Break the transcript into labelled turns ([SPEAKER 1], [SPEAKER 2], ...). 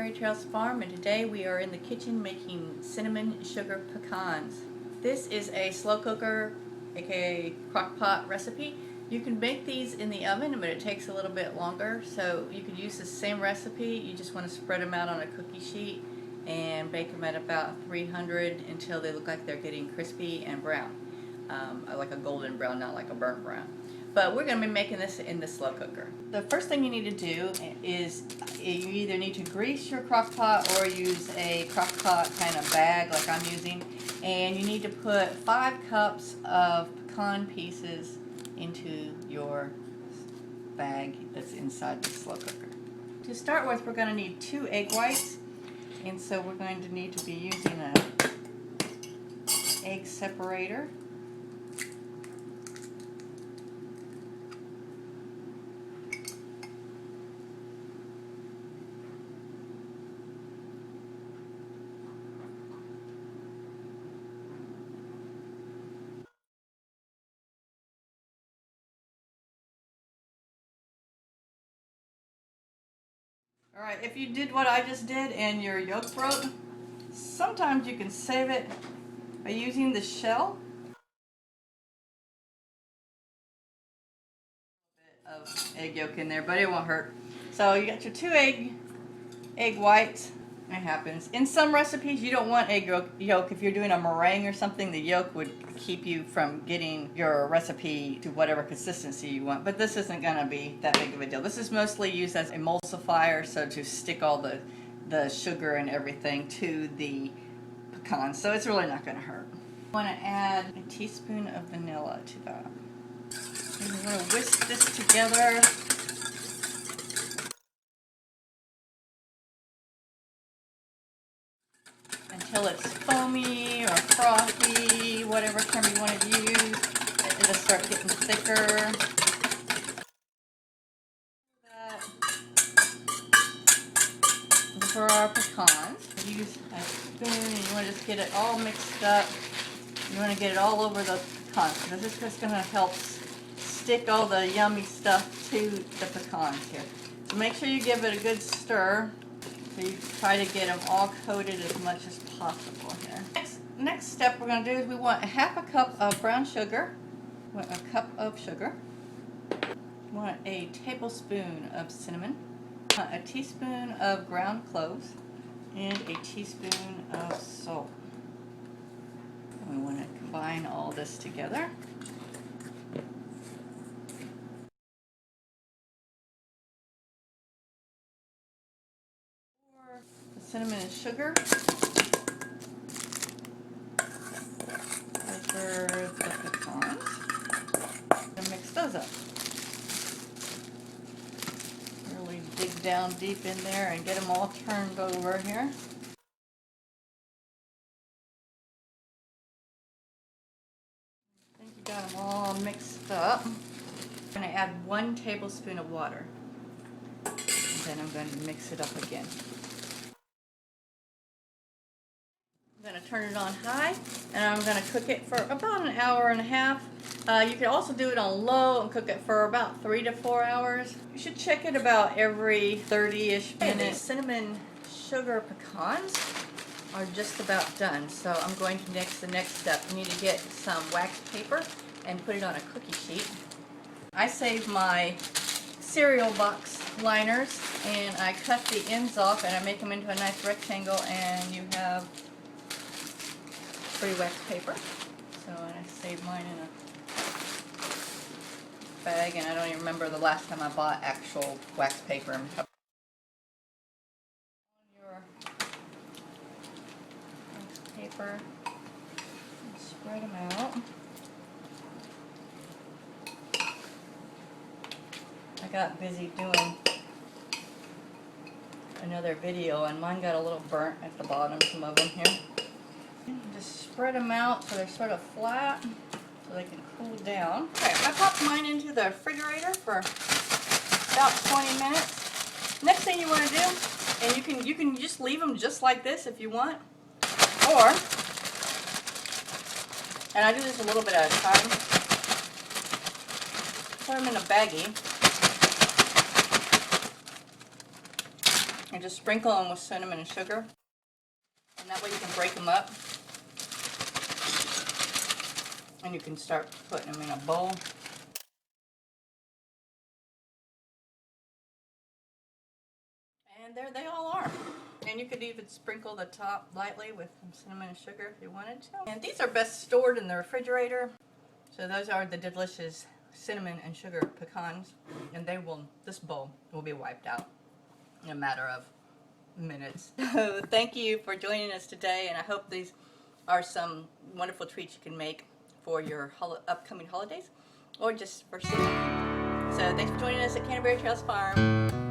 [SPEAKER 1] Canterbury Trails Farm, and today we are in the kitchen making cinnamon sugar pecans. This is a slow cooker, aka crock pot recipe. You can bake these in the oven, but it takes a little bit longer, so you could use the same recipe. You just want to spread them out on a cookie sheet and bake them at about 300 until they look like they're getting crispy and brown. Like a golden brown, not like a burnt brown. But we're going to be making this in the slow cooker. The first thing you need to do is you either need to grease your crock pot or use a crock pot kind of bag like I'm using. And you need to put 5 cups of pecan pieces into your bag that's inside the slow cooker. To start with, we're going to need 2 egg whites. And so we're going to need to be using an egg separator. Alright, if you did what I just did and your yolk broke, sometimes you can save it by using the shell. A bit of egg yolk in there, but it won't hurt. So you got your 2 egg whites. It happens. In some recipes you don't want egg yolk. If you're doing a meringue or something, the yolk would keep you from getting your recipe to whatever consistency you want. But this isn't going to be that big of a deal. This is mostly used as emulsifier, so to stick all the sugar and everything to the pecans. So it's really not going to hurt. I want to add a teaspoon of vanilla to that. And we're going to whisk this together. Until it's foamy or frothy, whatever term you want to use. It'll start getting thicker. For our pecans, use a spoon and you want to just get it all mixed up. You want to get it all over the pecans because this is just going to help stick all the yummy stuff to the pecans here. So make sure you give it a good stir. So you try to get them all coated as much as possible here. Next step we're going to do is we want 1/2 cup of brown sugar, a cup of sugar, we want a tablespoon of cinnamon, a teaspoon of ground cloves, and a teaspoon of salt. And we want to combine all this together. Cinnamon and sugar over the pecans and mix those up. Really dig down deep in there and get them all turned over here. I think you got them all mixed up. I'm going to add 1 tablespoon of water and then I'm going to mix it up again. I'm going to turn it on high and I'm going to cook it for about 1.5 hours. You can also do it on low and cook it for about 3 to 4 hours. You should check it about every 30-ish minutes. The cinnamon sugar pecans are just about done, so I'm going to the next step. You need to get some wax paper and put it on a cookie sheet. I save my cereal box liners and I cut the ends off and I make them into a nice rectangle, and you have pretty wax paper. So I saved mine in a bag, and I don't even remember the last time I bought actual wax paper. On your wax paper, and spread them out. I got busy doing another video and mine got a little burnt at the bottom, some of them here. Just spread them out so they're sort of flat so they can cool down. Okay, I popped mine into the refrigerator for about 20 minutes. Next thing you want to do, and you can just leave them just like this if you want, or, and I do this a little bit at a time, put them in a baggie. and just sprinkle them with cinnamon and sugar. And that way you can break them up. And you can start putting them in a bowl. And there they all are. And you could even sprinkle the top lightly with some cinnamon and sugar if you wanted to. And these are best stored in the refrigerator. So those are the delicious cinnamon and sugar pecans. And this bowl will be wiped out in a matter of minutes. So thank you for joining us today, and I hope these are some wonderful treats you can make for your upcoming holidays or just for season. So thanks for joining us at Canterbury Trails Farm.